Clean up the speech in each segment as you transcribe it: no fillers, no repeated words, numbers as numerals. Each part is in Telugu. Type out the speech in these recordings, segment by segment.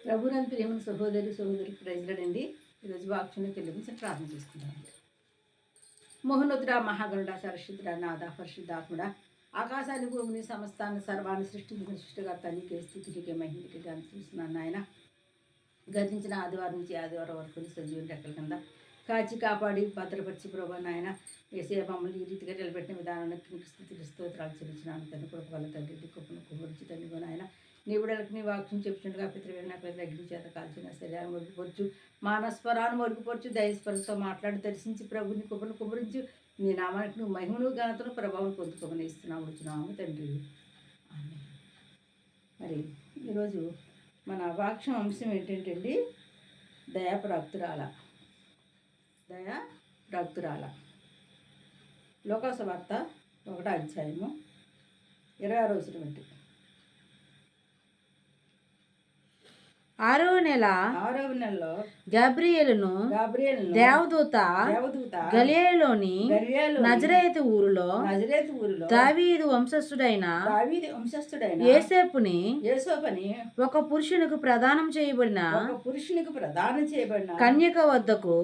ప్రభునందు ప్రియమైన సహోదరికి ప్రైజ్లాడండి. ఈరోజు వాక్యాన్ని తెలిపించి ప్రార్థన చేసుకుందామండి. మోహనోద్ర మహాగరుడ సరస్వతుడ నాద పరిశుద్ధాత్ముడ ఆకాశాన్ని భూమిని సమస్తాన్ని సర్వాన్ని సృష్టించిన సృష్టికర్త నీకే స్థుతికే మహిళకి గాని చూస్తున్నాను ఆయన. గతించిన ఆదివారం నుంచి ఆదివారం వరకు సజీవం రెక్కల కింద కాచి కాపాడి భద్రపరిచి ప్రభా నాయన ఏసే మమ్మల్ని ఈ రీతిగా నిలబెట్టిన విధానానికి నీకు స్థుతులు స్తోత్రాలు చెల్లించినాను. తండ్రి కృపగల తండ్రి కుప్పను కుమరించి తండ్రి నాయన నీ బిడ్డలకు నీ వాక్యం చెప్తుండగా పితృవేణ అగ్ని చేత కాల్చిన శరీరాన్ని మొరుగుపరచు, మానస్వరాన్ని మొరుగుపరచు, దయస్పరతో మాట్లాడి దర్శించి ప్రభుని కుప్పను కుమరించు. నీ నామానికి నువ్వు మహిమను ఘనతను ప్రభావం పొందుకోమని ఇస్తున్నాము తండ్రి. మరి ఈరోజు మన వాక్యం అంశం ఏంటంటే దయాప్రాప్తురాల లోకాసు వార్త 1వ అధ్యాయము 26వ వచనం బట్టి. 6వ నెలలో గబ్రియేలును దేవదూత గలిలయలోని నజరేతు ఊరిలో దావీదు వంశస్థుడైన యోసేపుని ఒక పురుషునికి ప్రదానం చేయబడిన కన్యక వద్దకు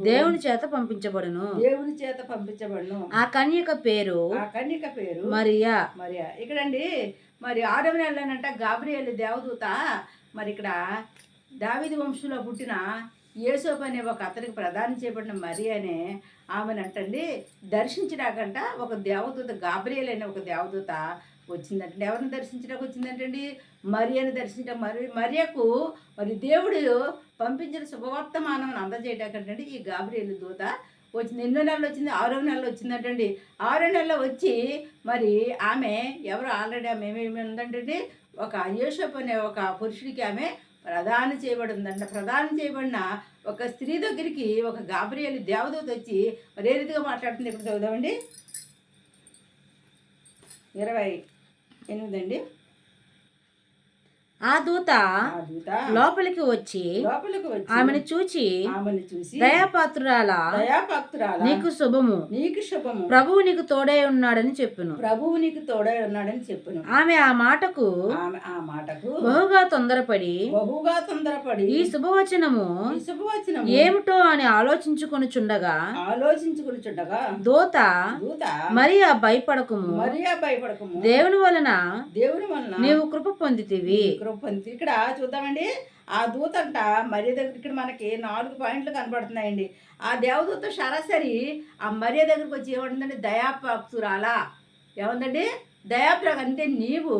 దేవుని చేత పంపించబడును. ఆ కన్యక పేరు మరియా. ఇక్కడండి మరి 6వ నెలలోనంట గాబ్రియేలు దేవదూత మరి ఇక్కడ దావీదు వంశంలో పుట్టిన యోసేపు అనే ఒక అతనికి ప్రదానం చేయబడిన మరి అనే ఆమెనంటండి దర్శించడాకంట ఒక దేవదూత గాబ్రియేలు అనే ఒక దేవదూత వచ్చిందంటే ఎవరిని దర్శించడానికి వచ్చిందంటండి మరియని దర్శించడం. మరియకు మరి దేవుడు పంపించిన శుభవర్తమానం అందజేయడాకంటే ఈ గాబ్రియేలు దూత వచ్చింది. ఎన్నో నెలలు వచ్చింది? 6వ నెలలో వచ్చిందంటండి. 6వ నెలలో వచ్చి మరి ఆమె ఎవరు ఆల్రెడీ ఆమె ఏమేమి ఉందంటే ఒక యోసేపు అనే ఒక పురుషుడికి ఆమె ప్రదానం చేయబడిందంట. ప్రదానం చేయబడిన ఒక స్త్రీ దగ్గరికి ఒక గాబ్రియేలు దేవదూత వచ్చి మరి ఏ రీతిగా మాట్లాడుతుంది ఇక్కడ చదువుదామండి. 28 అండి. ఆ దూత లోపలికి వచ్చి ఆమెను చూచి దయాపాత్రురాల నీకు శుభము, ప్రభువు నీకు తోడై ఉన్నాడని చెప్పును. ఆమె ఆ మాటకు బహుగా తొందరపడి ఈ శుభవచనము ఏమిటో అని ఆలోచించుకొనుచుండగా దూత మరియా భయపడకుము, దేవుని వలన నీవు కృప పొందితివి. ఇక్కడ చూద్దామండి. ఆ దూత అంట మరియ దగ్గర ఇక్కడ మనకి 4 పాయింట్లు కనబడుతున్నాయండి. ఆ దేవదూత సరాసరి ఆ మరియ దగ్గరికి వచ్చి ఏమంటుందండి, దయాప్రాప్తురాలా. ఏముందండి? దయాప్రాగ అంటే నీవు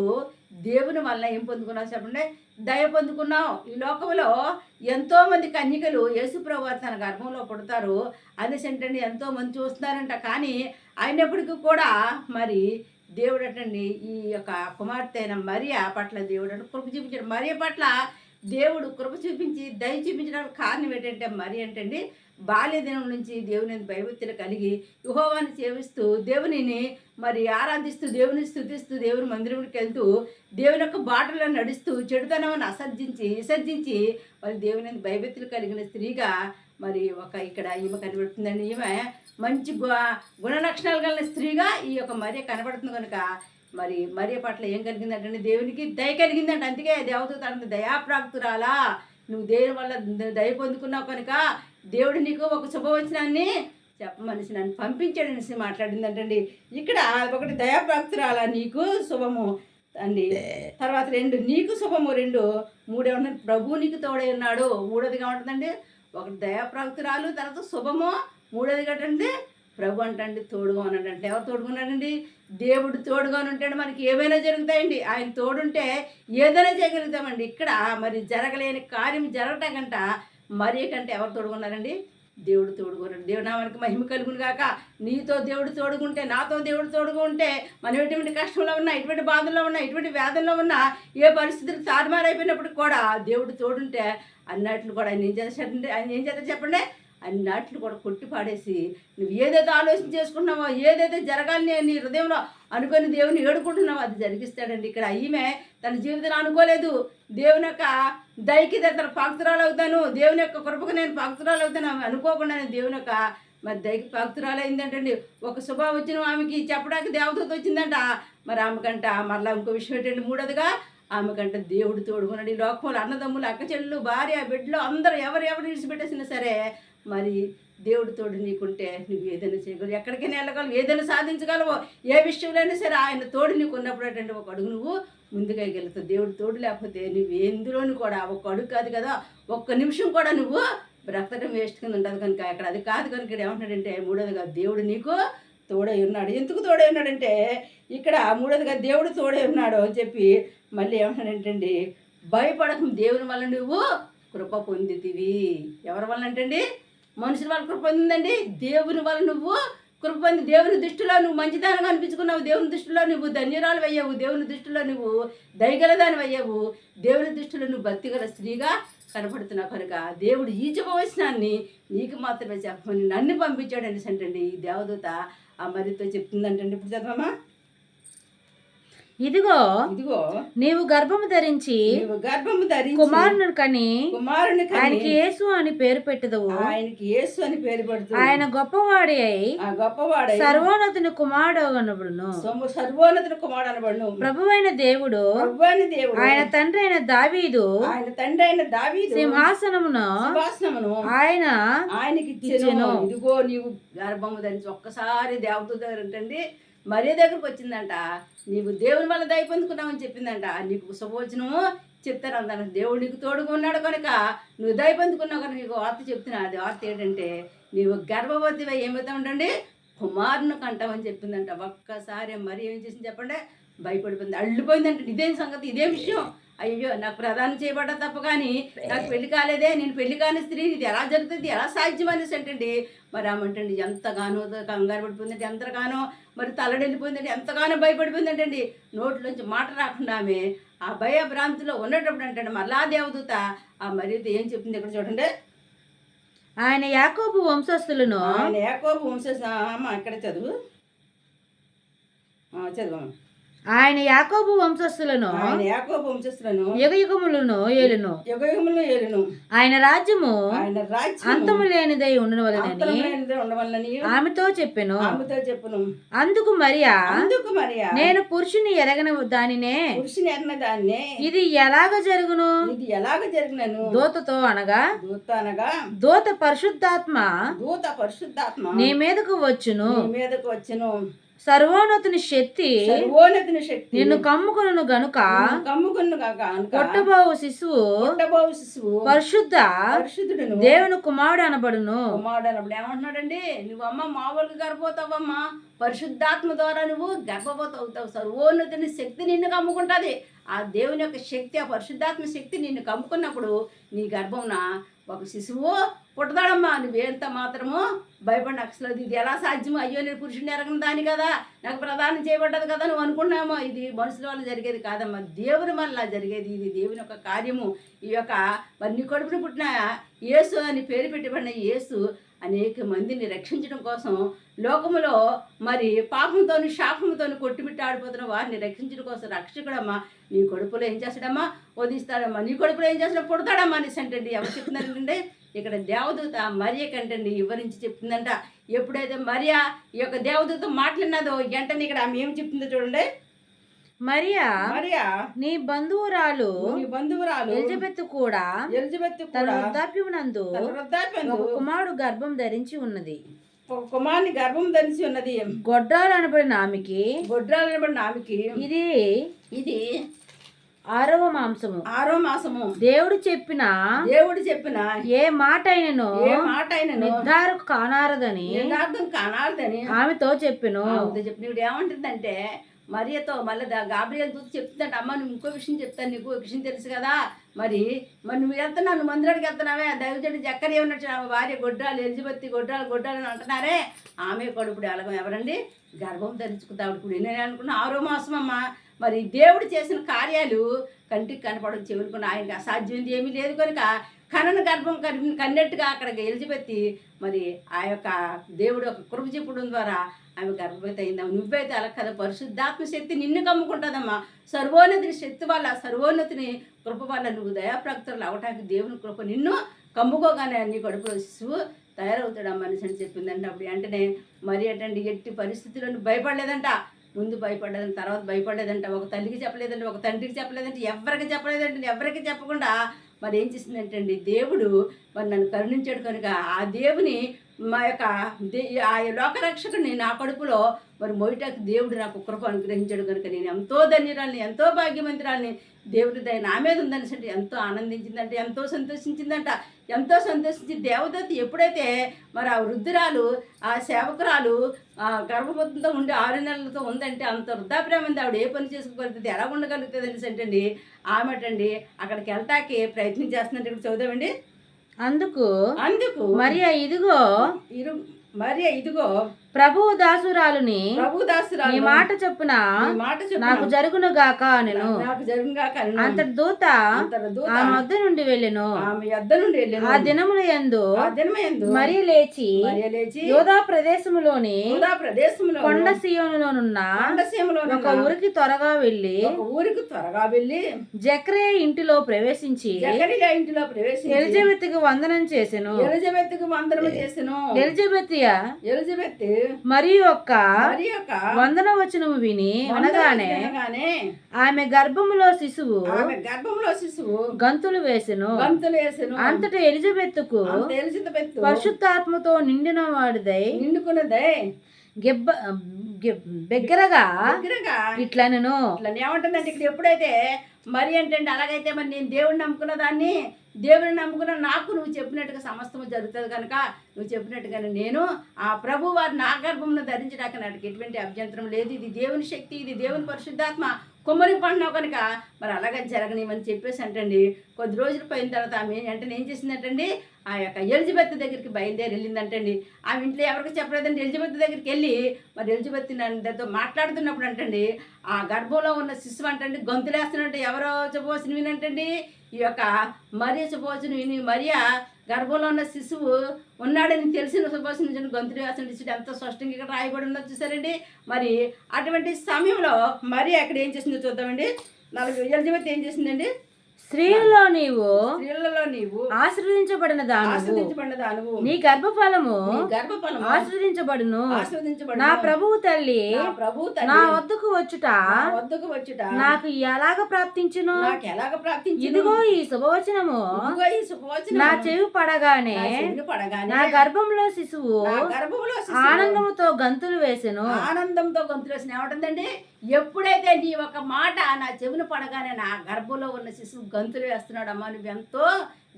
దేవుని వల్ల ఏం పొందుకున్నావు చెప్పండి? దయ పొందుకున్నావు. ఈ లోకంలో ఎంతోమంది కన్యకలు యేసుప్రభు తన గర్భంలో పుడతారు అనేసి ఏంటండి ఎంతోమంది చూస్తున్నారంట. కానీ అయినప్పటికీ కూడా మరి దేవుడు అటండి ఈ యొక్క కుమార్తె అయిన మరియా పట్ల దేవుడు అంటే కృప చూపించాడు. మరియ పట్ల దేవుడు కృప చూపించి దయ చూపించడానికి కారణం ఏంటంటే మరి ఏంటండి బాల్యదినం నుంచి దేవుని భయభక్తులు కలిగి యెహోవాను సేవిస్తూ దేవునిని మరి ఆరాధిస్తూ దేవుని స్తుతిస్తూ దేవుని మందిరంకి వెళ్తూ దేవుని యొక్క బాటలో నడుస్తూ చెడుతనమని విసర్జించి మరి దేవుని భయభక్తులు కలిగిన స్త్రీగా మరి ఒక ఇక్కడ ఈమె కనబడుతుందండి. ఈమె మంచి గుణలక్షణాలు కలిగిన స్త్రీగా ఈ యొక్క మరియ కనబడుతుంది కనుక మరి మరియ పట్ల ఏం కలిగిందంటే దేవునికి దయ కలిగిందంట. అందుకే దేవదూత అంటే దయాప్రాప్తురాలా, నువ్వు దేవుని వల్ల దయ పొందుకున్నావు కనుక దేవుడు నీకు ఒక శుభవచనాన్ని చెప్పమనిసి నన్ను పంపించాడనేసి మాట్లాడిందంటండి. ఇక్కడ ఒకటి దయాప్రాప్తురాలా నీకు శుభము అండి. తర్వాత 2 నీకు శుభము, 3 ఏమన్నా ప్రభువు నీకు తోడై ఉన్నాడు. 3వదిగా ఉంటుందండి ఒకటి దయాప్రాప్తురాలు, తర్వాత శుభము, 3వది కట్టండి ప్రభు అంటండి తోడుగా ఉన్నాడంటే. ఎవరు తోడుకున్నాడండి? దేవుడు తోడుగా ఉంటాడు. మనకి ఏమైనా జరుగుతాయండి. ఆయన తోడుంటే ఏదైనా చేయగలుగుతామండి. ఇక్కడ మరి జరగలేని కార్యం జరగటంకంట మరి కంటే ఎవరు తోడుకున్నారండి? దేవుడు తోడుకున్నాడు. దేవుడు నామానికి మహిమ కలుగును గాక. నీతో దేవుడు తోడుకుంటే, నాతో దేవుడు తోడుగా ఉంటే మనం ఎటువంటి కష్టంలో ఉన్నా, ఎటువంటి బాధల్లో ఉన్నా, ఎటువంటి వేదనలో ఉన్నా, ఏ పరిస్థితులు తారుమారైపోయినప్పుడు కూడా దేవుడు తోడుంటే అన్నట్లు కూడా ఆయన ఏం చేస్తాడు చెప్పండి? అన్నట్లు కూడా కొట్టి పాడేసి నువ్వు ఏదైతే ఆలోచన చేసుకుంటున్నావో, ఏదైతే జరగాలని నీ హృదయంలో అనుకొని దేవుని ఏడుకుంటున్నావో అది జరిగిస్తాడండి. ఇక్కడ ఈమె తన జీవితంలో అనుకోలేదు దేవుని యొక్క దయకి తన పాక్తురాలు అవుతాను, దేవుని యొక్క కృపకు నేను పాక్తురాలు అవుతాను అనుకోకుండా దేవుని యొక్క మరి దయకి పాక్తురాలు అయిందంటండి. ఒక శుభవచనం ఆమెకి చెప్పడానికి దేవదూత వచ్చిందంట. మరి ఆమెకంట మరలా ఇంకో విషయం ఏంటంటే 3వదిగా ఆమె కంటే దేవుడు తోడుకున్నాడు. ఈ లోకంలో అన్నదమ్ములు, అక్క చెల్లెలు, భార్య, బిడ్డలు అందరూ ఎవరు విడిచిపెట్టేసినా సరే మరి దేవుడు తోడు నీకుంటే నువ్వు ఏదైనా చేయగలవు, ఎక్కడికైనా వెళ్ళగలవు, ఏదైనా సాధించగలవు. ఏ విషయంలోనైనా సరే ఆయన తోడు నీకు ఉన్నప్పుడు అంటే ఒక అడుగు నువ్వు ముందుగా వెళ్తావు. దేవుడు తోడు లేకపోతే నువ్వు ఎందులోని కూడా ఒక అడుగు కాదు కదా, ఒక్క నిమిషం కూడా నువ్వు బ్రతకడం వేస్ట్ కింద ఉండదు. కనుక అక్కడ అది కాదు కనుక ఇక్కడ ఏమంటున్నాడంటే మూడోదిగా దేవుడు నీకు తోడై ఉన్నాడు. ఎందుకు తోడై ఉన్నాడంటే ఇక్కడ మూడోదిగా దేవుడు తోడై ఉన్నాడు అని చెప్పి మళ్ళీ ఏమంటున్నాడంటండి, భయపడకం, దేవుని వల్ల నువ్వు కృప పొందితివి. ఎవరి వల్ల అంటే మనుషుల వల్ల కృప పొందిందండి, దేవుని వల్ల నువ్వు కృప పొంది దేవుని దృష్టిలో నువ్వు మంచిదానిగా అనిపించుకున్నావు, దేవుని దృష్టిలో నువ్వు ధన్యురాలు అయ్యావు, దేవుని దృష్టిలో నువ్వు దయగలదాని అయ్యావు, దేవుని దృష్టిలో నువ్వు భక్తిగల స్త్రీగా కనపడుతున్నావు. కనుక దేవుడు ఈ శుభవచనాన్ని నీకు మాత్రమే చెప్పమని నన్ను పంపించాడు అనేసి అంటండి ఈ దేవదూత ఆ మరితో చెప్తుందంటండి. ఇప్పుడు చదవమ్మా. ఇదిగో ఇదిగో నీవు గర్భము ధరించి కుమారుని కని ఆయనకి యేసు అని పేరు పెట్టదవు. ఆయనకి యేసు అని పేరు పెడుతుంది. ఆయన గొప్పవాడి అయి సర్వోన్నతుని కుమారుడు అనబడును. సర్వోన్నతుని కుమారుడు అనబడును. ప్రభువైన దేవుడు ఆయన తండ్రి అయిన దావీదు సింహాసనమును ఆయనకి ఇచ్చెను. ఇదిగో నీవు గర్భము ధరించి ఒక్కసారి దేవదూత దగ్గర ఉంటుంది మరియ దగ్గరకు వచ్చిందంట. నీవు దేవుని వల్ల దయ పొందుకున్నావని చెప్పిందంట. నీకు శుభవచనము చెప్తారు అందరూ. దేవుడు నీకు తోడుగా ఉన్నాడు కనుక నువ్వు దయ పొందుకున్నావు కనుక నీకు వార్త చెప్తున్నా. అది వార్త ఏంటంటే నీవు గర్భవతివై ఏమవుతా ఉండండి కుమారుని కంటావని చెప్పిందంట. ఒక్కసారి మరి ఏం చేసింది చెప్పండి, భయపడిపోయింది, అల్లిపోయిందంటే ఇదేం సంగతి, ఇదే విషయం, అయ్యో నాకు ప్రదానం చేయబడ్డా తప్ప కానీ నాకు పెళ్లి కాలేదే, నేను పెళ్లి కాని స్త్రీ, ఇది ఎలా జరుగుతుంది, ఎలా సాధ్యం అనేసి అంటండి. మరి ఆమంటండి ఎంతగానో కంగారు పడిపోయిందంటే, ఎంతగానో మరి తలడెళ్ళిపోయిందంటే, ఎంతగానో భయపడిపోయిందంటండి. నోట్లోంచి మాట రాకుండా ఆమె ఆ భయభ్రాంతిలో ఉన్నప్పుడు అంటే మళ్ళా దేవదూత ఆ మరి ఏం చెప్తుంది ఇక్కడ చూడండి. ఆయన యాకోబు వంశస్థులను ఇక్కడ చదువు ఆయన యాకోబు వంశస్థులను యుగయుగములను ఏలును. ఆయన రాజ్యము అంతము లేనిదై ఉండవలనని ఆమెతో చెప్పెను. అందుకు మరియా నేను పురుషుని ఎరగని దానినే ఇది ఎలాగ జరుగును దూతతో అనగా దూత పరిశుద్ధాత్మ నీ మీదకు వచ్చును సర్వోన్నతుని శక్తి నిన్ను కమ్ముకొను గనుక పుట్టబోవు శిశువు పరిశుద్ధుడు దేవుని కుమారుడు అనబడును. ఏమంటున్నాడండి, నువ్వు అమ్మ మామూలుగా గర్భపోతావమ్మా, పరిశుద్ధాత్మ ద్వారా నువ్వు గర్భవతి అవుతావు. సర్వోన్నతుని శక్తి నిన్ను కమ్ముకుంటుంది. ఆ దేవుని యొక్క శక్తి, ఆ పరిశుద్ధాత్మ శక్తి నిన్ను కమ్ముకున్నప్పుడు నీ గర్భంన ఒక శిశువు పుట్టదాడమ్మా. నువ్వేంత మాత్రము భయపడిన అసలు ఇది ఎలా సాధ్యమో, అయ్యో నేను పురుషుని ఎరగని దాని కదా, నాకు ప్రదానం చేయబడ్డది కదా నువ్వు అనుకున్నామో, ఇది మనుషుల వల్ల జరిగేది కాదమ్మా, దేవుని వల్ల జరిగేది, ఇది దేవుని యొక్క కార్యము. ఈ యొక్క మరి నీ కడుపున పుట్టిన యేసు అని పేరు పెట్టబడిన యేసు అనేక మందిని రక్షించడం కోసం లోకములో మరి పాపంతోని శాపంతోని కొట్టుమిట్టాడిపోతున్న వారిని రక్షించడం కోసం రక్షకుడమ్మా నీ కడుపులో ఏం చేస్తాడమ్మా, వదిస్తాడమ్మా, నీ కడుపులో ఏం చేస్తాడో పుడతాడమ్మా అనేసి అంటండి. ఎవరు చెప్తున్నారంటే ఇక్కడ దేవదూత మరియ కంటండి వివరించి చెప్తుందంట. ఎప్పుడైతే మరియా ఈ యొక్క దేవదూత మాట్లాడినదో వెంటనే ఇక్కడ ఆమె ఏం చెప్తుందో చూడండి. మరియా నీ బంధువురాలు ఎలిజబెత్ కూడా తన వృద్ధాప్యమునందు కుమారుడు గర్భం ధరించి ఉన్నది. కుమారుని గర్భం ధరించి ఉన్నది. గొడ్రాలు అనబడిన ఆమెకి ఇది ఆరో మాసము. దేవుడు చెప్పిన ఏ మాట అయినను నిర్ధారకు కానారదని ఆమెతో చెప్పిన. ఇప్పుడు ఏమంటుందంటే మరియతో మళ్ళీ గాబ్రియల్ దూత చెప్తుందంట, అమ్మ నువ్వు ఇంకో విషయం చెప్తాను, నీకు విషయం తెలుసు కదా, మరి నువ్వు వెళ్తున్నావు, నువ్వు మందిరాడికి వెళ్తున్నావే, దైవజనుడు జక్కరి ఉన్నట్టు ఆమె భార్య గొడ్రాలు ఎలిజబెత్ గొడ్రాలు అని అంటున్నారే, ఆమె కడుపుడు ఎలాగో ఎవరండి గర్భం ధరించుకుంటావు. ఇప్పుడు నేను అనుకున్నా 6వ మాసం అమ్మ. మరి దేవుడు చేసిన కార్యాలు కంటికి కనపడడం, చెవులుకున్న ఆయనకి అసాధ్యమైంది ఏమీ లేదు కనుక కనను గర్భం కన్నట్టుగా అక్కడికి ఎలిజబెత్ మరి ఆ యొక్క దేవుడు ఒక కృప చెప్పడం ద్వారా ఆమె గర్భవతి అయిందమ్మా. నువ్వైతే అలా కదా, పరిశుద్ధాత్మ శక్తి నిన్ను కమ్ముకుంటుందమ్మా. సర్వోన్నతిని శక్తి వల్ల, సర్వోన్నతిని కృప వల్ల నువ్వు దయాప్రాక్తులు అవటానికి దేవుని కృప నిన్ను కమ్ముకోగానే నీ కడుపులో శిశువు తయారవుతాడమ్మా అని చెప్పిందంట. అప్పుడు వెంటనే మరి ఏంటంటే ఎట్టి పరిస్థితుల్లో భయపడలేదంట. ముందు భయపడేదంటే, తర్వాత భయపడేదంట, ఒక తల్లికి చెప్పలేదంటే, ఒక తండ్రికి చెప్పలేదంటే, ఎవరికి చెప్పలేదంటే, ఎవరికి చెప్పకుండా మరి ఏం చేసిందంటే అండి, దేవుడు మరి నన్ను కరుణించాడు కనుక ఆ దేవుని మా యొక్క ఆ లోకరక్షకుని నా కడుపులో మరి మొయిటకు దేవుడు నాకు కృప అనుగ్రహించాడు కనుక నేను ఎంతో ధన్యురాల్ని, ఎంతో భాగ్యవంతురాల్ని. దేవుడి దయ నా మీద ఉందనేసి ఎంతో ఆనందించిందంట, ఎంతో సంతోషించిందంట. ఎంతో సంతోషించి దేవదత్త ఎప్పుడైతే మరి ఆ వృద్ధురాలు, ఆ సేవకురాలు గర్భవతంతో ఉండి 6 నెలలతో ఉందంటే అంత వృద్ధాప్రేమ ఉంది. ఆవిడ ఏ పని చేసుకోగలుగుతుంది, ఎలా ఉండగలుగుతుంది అనేసి అంటండి ఆమెటండి అక్కడికి వెళ్తాకి ప్రయత్నం చేస్తుందంటే ఇక్కడ చదువుదామండి. అందుకు మరియా ఇదిగో ప్రభువు దాసురాలుని నీ మాట చొప్పున నాకు జరుగును గాక నేను అంతటి దూత ఆమె వద్ద నుండి వెళ్ళెను. ఆ దినముల యందు మరియ లేచి యోధా ప్రదేశములోని కొండ సీయోనులోనున్న ఒక ఊరికి త్వరగా వెళ్ళి జకరియా ఇంటిలో ప్రవేశించి ఎలిజబెత్తుకు వందనం చేసెను. ఎలిజబెత్ మరి యొక్క వందన వచనము విని అనగానే ఆమె గర్భములో శిశువు గంతులు వేసెను. అంతటా ఎలిజబెత్తుకు పరిశుద్ధాత్మతో నిండుకున్నదై బిగ్గరగా ఇట్లనను. ఏమంటుందంటే ఇక్కడ ఎప్పుడైతే మరి ఏంటంటే అలాగైతే మరి నేను దేవుడిని నమ్ముకున్న దాన్ని, దేవుని నమ్ముకున్న నాకు నువ్వు చెప్పినట్టుగా సమస్తము జరుగుతుంది కనుక నువ్వు చెప్పినట్టుగానే నేను ఆ ప్రభు వారు నా గర్భంను ధరించడానికి నాకు ఎటువంటి అభ్యంతరం లేదు. ఇది దేవుని శక్తి, ఇది దేవుని పరిశుద్ధాత్మ కుమ్మరి పండుగ కనుక మరి అలాగే జరగనివని చెప్పేసి అంటండి. కొద్ది రోజులు పోయిన తర్వాత ఆమె వెంటనే ఏం చేసిందంటండి, ఆ యొక్క ఎలిజబెత్ దగ్గరికి బయలుదేరి వెళ్ళిందంటండి. ఆమె ఇంట్లో ఎవరికి చెప్పలేదండి. ఎలిజబెత్ దగ్గరికి వెళ్ళి మరి ఎలిజబెత్ దాంతో మాట్లాడుతున్నప్పుడు అంటండి ఆ గర్భంలో ఉన్న శిశువు అంటండి గొంతులేస్తున్నట్టు ఎవరో చెప్పవలసిన వినంటండి ఈ యొక్క మరియ చెప్పవలసిన విని మరియా గర్భంలో ఉన్న శిశువు ఉన్నాడని తెలిసిన శుభాషణ గొంతులు వేసిన ఎంతో స్పష్టంగా ఇక్కడ రాయబడి ఉన్నది చూసారండి. మరి అటువంటి సమయంలో మరి అక్కడ ఏం చేసిందో చూద్దామండి. 40 ఎలిజబెత్ ఏం చేసిందండి, స్త్రీలలో నీవు ఆశీర్వదించబడిన దానవు, నీ గర్భఫలము ఆశీర్వదించబడును. నా ప్రభువు తల్లి నా వద్దకు వచ్చుట నాకు ఎలాగ ప్రాప్తించును. ఇదిగో ఈ శుభవచనము నా చెవి పడగానే నా గర్భంలో శిశువు ఆనందంతో గంతులు వేసెను. ఏమంటుందండి, ఎప్పుడైతే నీ ఒక మాట నా చెవిని పడగానే నా గర్భంలో ఉన్న శిశువు గంతులు వేస్తున్నాడు. అమ్మా నువ్వు ఎంతో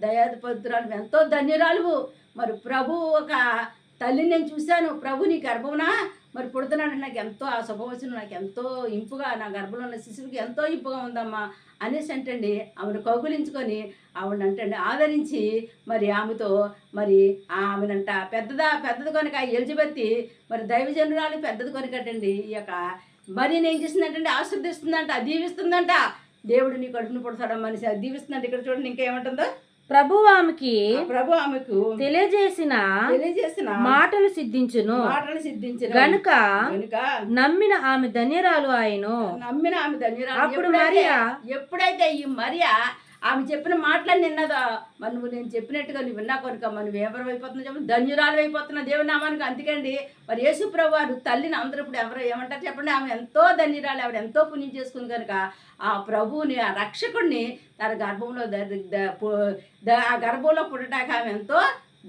దయాధిపతురాలు, ఎంతో ధన్యురాలు. మరి ప్రభు ఒక తల్లిని నేను చూశాను, ప్రభు నీ గర్భమున మరి పుడుతున్నాడు, నాకు ఎంతో ఆ శుభవచనం నాకు ఎంతో ఇంపుగా, నా గర్భంలో ఉన్న శిశువుకి ఎంతో ఇంపుగా ఉందమ్మా అనేసి అంటండి ఆమెను కౌగులించుకొని ఆవిడంటండి ఆదరించి మరి ఆమెతో మరి ఆమెనంట పెద్దది కనుక ఎలిజబెత్ మరి దైవజనురాలు పెద్దది కనుకటండి ఈ యొక్క మరి ఏం చేసిందంటే ఆశీర్దిస్తుందంట, దీవిస్తుందంట. దేవుడు నీ కడుపును పుడతాడమ్మా మనిషి దీవిస్తుందంట. ఇక్కడ చూడండి ఇంకేమంటుందో, ప్రభు ఆమెకు తెలియజేసిన మాటలు సిద్ధించును గనుక నమ్మిన ఆమె ధన్యరాలు ఆయను. అప్పుడు మరియా ఎప్పుడైతే ఈ మరియా ఆమె చెప్పిన మాటలు నిన్నదా మరి నువ్వు నేను చెప్పినట్టుగా నువ్వు విన్నా కనుక మనం ఎవరు అయిపోతున్నా చెప్పండి, ధన్యురాలు అయిపోతున్నా దేవుని నామానికి. అందుకండి మరి యేసు ప్రభు వారు తల్లిని అందరూ ఇప్పుడు ఎవరు ఏమంటారు చెప్పండి, ఆమె ఎంతో ధన్యురాలు, ఆవిడ ఎంతో పుణ్యం చేసుకుంది కనుక ఆ ప్రభువుని ఆ రక్షకుడిని తన గర్భంలో ఆ గర్భంలో పుట్టడానికి ఆమె ఎంతో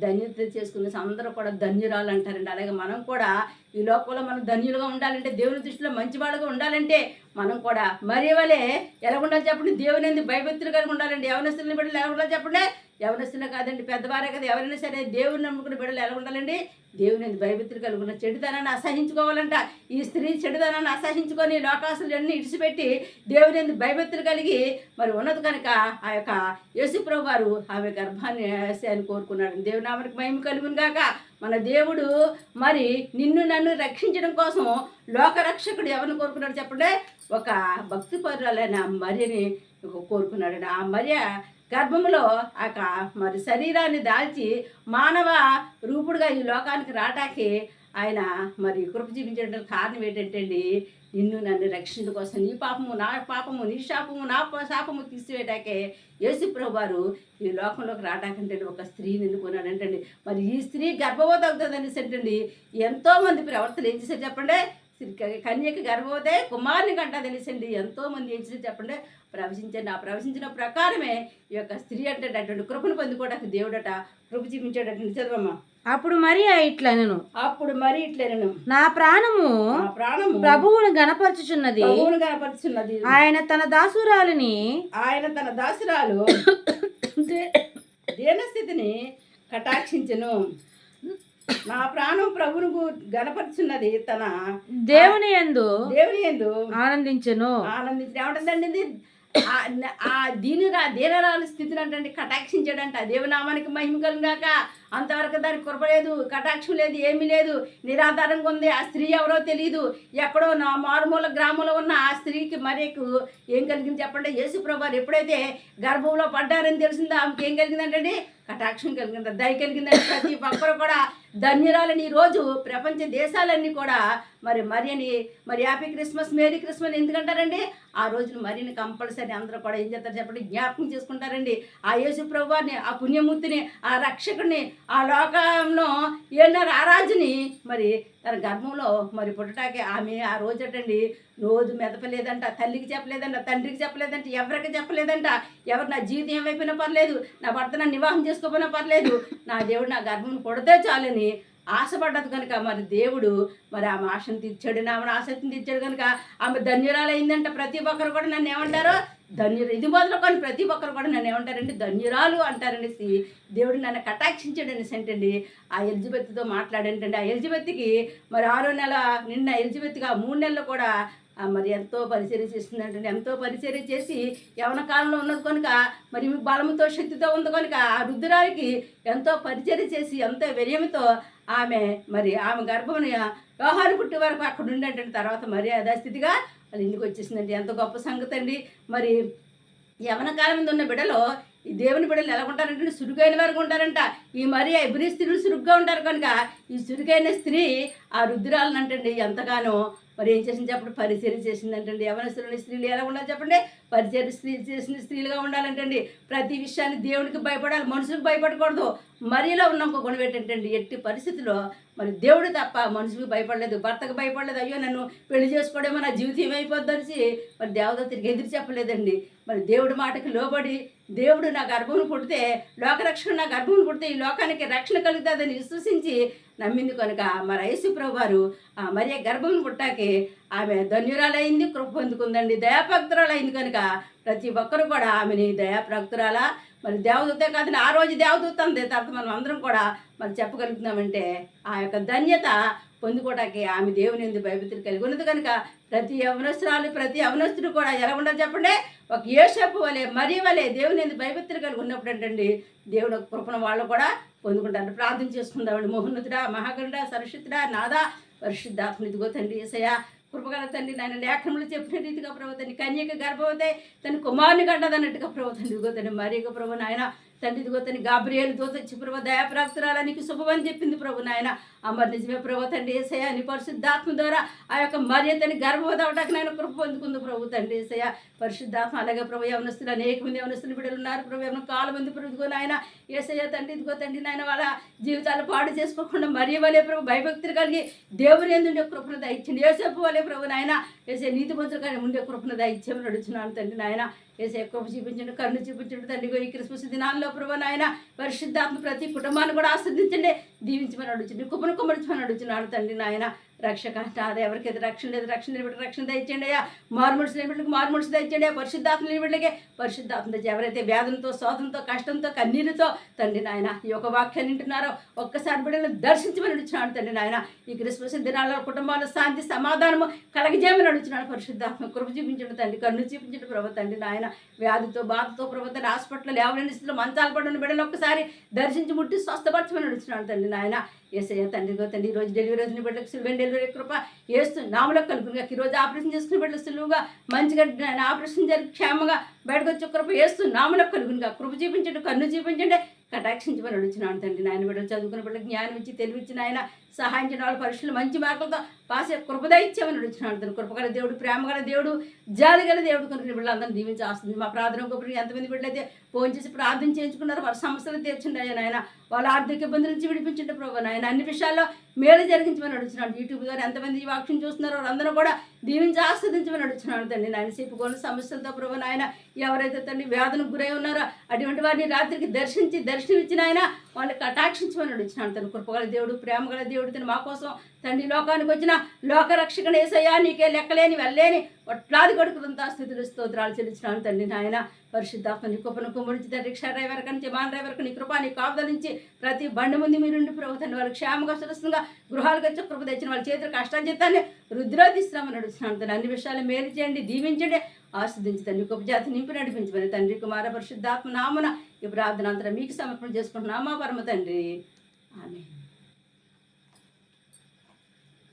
ధన్యత చేసుకుని అందరూ కూడా ధన్యురాలు అంటారండి. అలాగే మనం కూడా ఈ లోకంలో మనం ధన్యులుగా ఉండాలంటే, దేవుని దృష్టిలో మంచివాళ్ళుగా ఉండాలంటే మనం కూడా మరి వలే ఎలా ఉండాలి చెప్పండి, దేవుని ఎందుకు భయభక్తులు కలిగి ఉండాలండి. యవనస్తులని బిడ్డలు ఎలా ఉండాలి చెప్పండి, యవనస్తులే కాదండి పెద్దవారే కదా, ఎవరైనా సరే దేవుని నమ్ముకున్న బిడ్డలు ఎలా ఉండాలండి, దేవుని ఎందుకు భయభక్తులు కలిగి ఉన్న చెడుతనాన్ని అసహించుకోవాలంట. ఈ స్త్రీ చెడుతనాన్ని అసహించుకొని లోకాసులు అన్నీ ఇడిచిపెట్టి దేవుని ఎందుకు భయభక్తులు కలిగి మరి ఉన్నది కనుక ఆ యొక్క యేసుప్రభు వారు ఆమె గర్భాన్ని అని కోరుకున్నాడు. దేవుని నామనికి మహిమ కలుగును గాక. మన దేవుడు మరి నిన్ను నన్ను రక్షించడం కోసం లోకరక్షకుడు ఎవరిని కోరుకున్నాడు చెప్పండి, ఒక భక్తి పరురాలైన మరియని కోరుకున్నాడు. ఆ మరియ గర్భంలో మరి శరీరాన్ని దాల్చి మానవ రూపుడుగా ఈ లోకానికి రావటానికి ఆయన మరి కృప చూపించడానికి కారణం ఏంటంటే అండి, నిన్ను నన్ను రక్షించడం కోసం నీ పాపము నా పాపము, నీ శాపము నా శాపము తీసివేయటాకే యేసుప్రభు వారు ఈ లోకంలోకి రావటాకంటే ఒక స్త్రీని ఎన్నుకున్నాడంటండి. మరి ఈ స్త్రీ గర్భవతి అవుతుంది అనేసి అంటండి ఎంతోమంది ప్రవర్తలు ఏం చేశారు చెప్పండి, కన్యకి గర్భవతే కుమారుని కంట తెలిసండి. ఎంతోమంది ఏం చేసి చెప్పండి ప్రవచించండి. ఆ ప్రవచించిన ప్రకారమే ఈ యొక్క స్త్రీ అంటే అటువంటి కృపను పొందుకోవడానికి దేవుడట కృప చూపించాడటండి. చదవమ్మా. అప్పుడు మరి ఇట్లనెను, నా ప్రాణము ప్రభువును గణపరచుచున్నది, ఆయన తన దాసురాలు దీనస్థితిని కటాక్షించెను. నా ప్రాణం ప్రభువును గణపరుచున్నది, తన దేవుని యందు ఆనందించెను. ఏమంటుందండి ఇది? దీనరాలు స్థితిని అంటే కటాక్షించాడంట. దేవునామానికి మహిమ కలుగాక. అంతవరకు దానికి కృప లేదు, కటాక్షం లేదు, ఏమీ లేదు, నిరాధారంగా ఉంది. ఆ స్త్రీ ఎవరో తెలియదు. ఎక్కడో నా మారుమూల గ్రామంలో ఉన్న ఆ స్త్రీకి మరీకు ఏం కలిగింది చెప్పండి? యేసుప్రభు వారు ఎప్పుడైతే గర్భంలో పడ్డారని తెలిసిందో ఆమెకి ఏం కలిగిందంటే కటాక్షం కలిగింది, దయ కలిగిందంటే. ప్రతి ఒక్కరు కూడా ధన్యురాలని ఈరోజు ప్రపంచ దేశాలన్నీ కూడా మరియని హ్యాపీ క్రిస్మస్, మేరీ క్రిస్మస్ ఎందుకంటారండి? ఆ రోజున మరీని కంపల్సరీ అందరూ కూడా ఏం చేస్తారు చెప్పండి? జ్ఞాపకం చేసుకుంటారండి. ఆ యేసు ప్రభువారిని, ఆ పుణ్యమూర్తిని, ఆ రక్షకుడిని, ఆ లోకంలో ఏనారు ఆ రాజుని తన గర్భంలో పుట్టటాకే ఆమె ఆ రోజటండి రోజు మెదపలేదంట. తల్లికి చెప్పలేదంట, తండ్రికి చెప్పలేదంట, ఎవరికి చెప్పలేదంట. ఎవరు నా జీవితం ఏమైపోయినా పర్లేదు, నా భర్త నన్ను వివాహం చేసుకోపోయినా పర్లేదు, నా దేవుడు నా గర్భం కొడితే చాలని ఆశపడ్డది కనుక దేవుడు ఆమె ఆశను తీర్చాడు, ఆమెను ఆసక్తిని తీర్చాడు కనుక ఆమె ధన్యురాలైందంట. ప్రతి ఒక్కరు కూడా నన్ను ఏమంటారు? ఇది మొదలుకొని ప్రతి ఒక్కరు కూడా నన్ను ఏమంటారండి? ధన్యురాలు అంటారనేసి దేవుడు నన్ను కటాక్షించాడు అనేసి అంటండి. ఆ ఎలిజబెత్తో మాట్లాడంటండి. ఆ ఎలిజబెత్కి 6వ నెల నిన్న ఎలిజబెత్గా 3 నెలలు కూడా ఎంతో పరిచర్య చేస్తుందంటండి. ఎంతో పరిచర్య చేసి యవన కాలంలో ఉన్నది కనుక బలముతో శక్తితో ఉంది కనుక ఆ రుద్రానికి ఎంతో పరిచర్య చేసి ఎంతో వ్యయంతో ఆమె ఆమె గర్భముని యోహాను పుట్టి వరకు అక్కడ ఉండేటండి. తర్వాత యథాస్థితిగా వాళ్ళ ఇంటికి వచ్చేసిందండి. ఎంత గొప్ప సంగతి అండి. యవన కాలం మీద ఉన్న బిడ్డలో ఈ దేవుని బిడ్డలు ఎలా ఉంటారంటే సురుగైన వరకు ఉంటారంట. ఈ ఎబ్రీ స్త్రీలు సురుగ్గా ఉంటారు కనుక ఈ సురుగైన స్త్రీ ఆ రుద్రాలను అంటండి ఎంతగానో ఏం చేసింది చెప్పండి? పరిచర్య చేసిందంటండి. యవనస్తులని స్త్రీలు ఎలా ఉండాలి చెప్పండి? పరిచర్య చేసిన స్త్రీలుగా ఉండాలంటండి. ప్రతి విషయాన్ని దేవునికి భయపడాలి, మనుషులకు భయపడకూడదు. మరీలో ఉన్న ఒక గుణం ఏంటంటండి, ఎట్టి పరిస్థితిలో దేవుడు తప్ప మనుషులకు భయపడలేదు, భర్తకు భయపడలేదు. అయ్యో నన్ను పెళ్లి చేసుకోవడమో నా జీవితం ఏమైపోద్దనిసి దేవదత్తుడికి ఎదురు చెప్పలేదండి. దేవుడి మాటకి లోబడి దేవుడు నా గర్భమును పుడితే లోకరక్షణ, నా గర్భమును పుడితే ఈ లోకానికి రక్షణ కలుగుతుందని విశ్వసించి నమ్మింది కనుక యేసు ప్రభు వారు మరియ గర్భమును పుట్టాకే ఆమె ధన్యురాలైంది, కృప పొందుకుందండి, దయాప్రక్తురాలైంది కనుక ప్రతి ఒక్కరు కూడా ఆమెని దయాప్రక్తురాల దేవదూతే కాదని ఆ రోజు దేవదూత అందే. తర్వాత మనం అందరం కూడా చెప్పగలుగుతున్నామంటే ఆ యొక్క ధన్యత పొందుకోవడానికి ఆమె దేవుని ఎందుకు భయభక్తులు కలిగి ఉన్నది కనుక ప్రతి యవనస్తురాలు, ప్రతి యవనస్తుడు కూడా ఎలా ఉండాలి చెప్పండి? ఒక యోసేపు వలె, మరి వలె దేవుని ఎందుకు భయభక్తులు కలిగి ఉన్నప్పుడు అంటండి దేవుడు కృపణ వాళ్ళు కూడా పొందుకుంటారు. ప్రార్థన చేసుకుందామండి. మహోన్నతుడా, మహాగణుడా, సరస్వతుడా, నాదా, పరిశుద్ధాత్మ ఇదిగో తండ్రి యేసయ్యా, కృపగల తండ్రి నాయన లేఖనములు చెప్పిన రీతిగా ప్రభు తండ్రి కన్యక గర్భవతే తన కుమారుని కంటదన్నట్టుగా ప్రభు తండ్రి ఇదిగో తండ్రి మరియక ప్రభు నాయన తండ్రి ఇదిగో తండ్రి గాబ్రియేలు దూత వచ్చి ప్రభు దయాప్రాప్తురాలా నీకు శుభమని చెప్పింది ప్రభు నాయన. నిజమే ప్రభు తండ్రి యేసయ్య నీ పరిశుద్ధాత్మ ద్వారా ఆ యొక్క మరియతని గర్భవతి అవటానికి నాయన కృప పొందుకుంది ప్రభు తండ్రి యేసయ్య. పరిశుద్ధాత్మ అలాగే ప్రభు యవనస్తులు అనేక మంది యవనస్తులు బిడ్డలు ఉన్నారు ప్రభు. ఏమైనా కాలు మంది ప్రభు ఇదిగో నాయన యేసయ్య తండ్రి ఇదిగో తండ్రి నాయన వాళ్ళ జీవితాలు పాడు చేసుకోకుండా మరియ వలే ప్రభు భయభక్తులు కలిగి దేవుని యందు ఉండే కృపను దయచండి. యేసేపు వలే ప్రభు నాయన యేసే నీతి మంత్రులు కానీ ఉండే కృపను దయచేమని నడుచున్నాను తండ్రి నాయన. యేసే కృప చూపించండి, కన్ను చూపించండి తండ్రి. ఈ క్రిస్మస్ దినాల్లో ప్రభు నాయన పరిశుద్ధాత్మ ప్రతి కుటుంబాన్ని కూడా ఆస్వాదించండి, దీవించమని అడుగుతుంది, కుమ్మను కుమ్మరించమని అడుగుతున్నాడు తండ్రి నాయన. రక్షక అదే ఎవరికైతే రక్షణ లేదు, రక్షణ నిలబెట్టి రక్షణ దయచేయండి అయ్యా. మారుమూడ్స్ నిలబెట్టుకు మారుమూడ్స్ దయచేయండి అయ్యా. పరిశుద్ధాత్మ నిలబెట్టలకే పరిశుద్ధాత్మ ఎవరైతే వేదంతో, శోధంతో, కష్టంతో, కన్నీరుతో తండ్రి నాయన ఈ యొక్క వాక్యాన్ని వింటున్నారో ఒక్కసారి బిడ్డలను దర్శించమని అడుగుతున్నాడు తండ్రి నాయన. ఈ క్రిస్మస్ దినాల్లో కుటుంబాల్లో శాంతి సమాధానము కలగజేయమని అడుగుతున్నాడు. పరిశుద్ధాత్మ కృప చూపించండి తండ్రి, కన్ను చూపించండి ప్రభు తండ్రి నాయన. వ్యాధితో బాధతో ప్రభు తండ్రి హాస్పిటల్ ఎవరైనా స్థితిలో మంచాలు పడిన బిడ్డలు ఒక్కసారి దర్శించి ముట్టి స్వస్థపరచమని అడుగుతున్నాడు తండ్రి నాయన. యేసయ్య తండ్రి తండ్రి ఈరోజు డెలివరీ వచ్చిన బిడ్డలకు సులువైన డెలివరీ కృప వేస్తూ నామలో కలుగునుగా. ఈరోజు ఆపరేషన్ చేసుకునే బిడ్డలు సులువుగా మంచిగా ఆపరేషన్ జరిగి క్షేమంగా బయటకు వచ్చి కృప వేస్తూ నామన కలుగునుగా కృప చూపించండి, కన్ను చూపించండి, కటాక్షించమని అడుగుతున్నాను తండ్రి. నాయన బిడ్డలు చదువుకున్న బిడ్డలు జ్ఞానం ఇచ్చి తెలివిచ్చిన ఆయన సహాయించిన వాళ్ళ పరీక్షలు మంచి మార్కులతో పాస్ కృపద ఇచ్చామని అడుగుతున్నాను తండ్రి. కృపగల దేవుడు, ప్రేమగల దేవుడు, జాలిగల దేవుడు కనుక బిడ్డలందరినీ దీవించి ఆస్తుంది. మా ప్రార్థన గొప్ప ఎంతమంది బిడ్డలైతే ఫోన్ చేసి ప్రార్థన చేయించుకున్నారు, వారి సమస్యలు తీర్చండి ఆయన, వాళ్ళ ఆర్థిక ఇబ్బందుల నుంచి విడిపించండి ప్రభు నాయన. అన్ని విషయాల్లో మేలు జరిగించమని అడుగుతున్నాను. యూట్యూబ్ ద్వారా ఎంతమంది ఈ వాక్యం చూస్తున్నారో వాళ్ళందరూ కూడా దీవించి ఆస్వాదించమని అడుగుతున్నాను తండ్రి. నాయన చెప్పుకోని సమస్యలతో ప్రభు నాయన ఎవరైతే తండ్రి వ్యాధులకు గురై ఉన్నారో అటువంటి వారిని రాత్రికి దర్శనమిచ్చిన ఆయన వాళ్ళని కటాక్షించమని అడుగుతున్నాను తండ్రి. కృపగల దేవుడు, ప్రేమగల దేవుడు తను మా కోసం తండ్రి లోకానికి వచ్చిన లోకరక్షకుడు యేసయ్యా, నీకే లెక్కలేని వెళ్ళలేని ఒట్లాది కొడుకులంతా స్థితులు స్తోత్రాలు చెల్లించినాను తండ్రి. నాయన పరిశుద్ధాత్మ నీ కృపను కుమ్మరించి తండ్రి రిక్షా డ్రైవర్ నుంచి విమాన డ్రైవర్కి నీ కృప నీ కాపుదల నుంచి ప్రతి బండి ముందు మీరుండి ప్రభు తండ్రి వాళ్ళు క్షేమంగా సురక్షంగా గృహాలకు వచ్చి కృప తెచ్చిన వాళ్ళ చేతులు కష్టాజితాన్ని రుద్రోధిస్తున్నామని నడుస్తున్నాను తండ్రి. అన్ని విషయాలు మేలు చేయండి, దీవించండి, ఆస్వాదించండి. గొప్ప జాతి నింపి నడిపించమని తండ్రి కుమార పరిశుద్ధాత్మ నామన ఈ ప్రార్థన అంతా మీకు సమర్పణ చేసుకుంటున్నామా పరమ తండ్రి. ఆమేన్.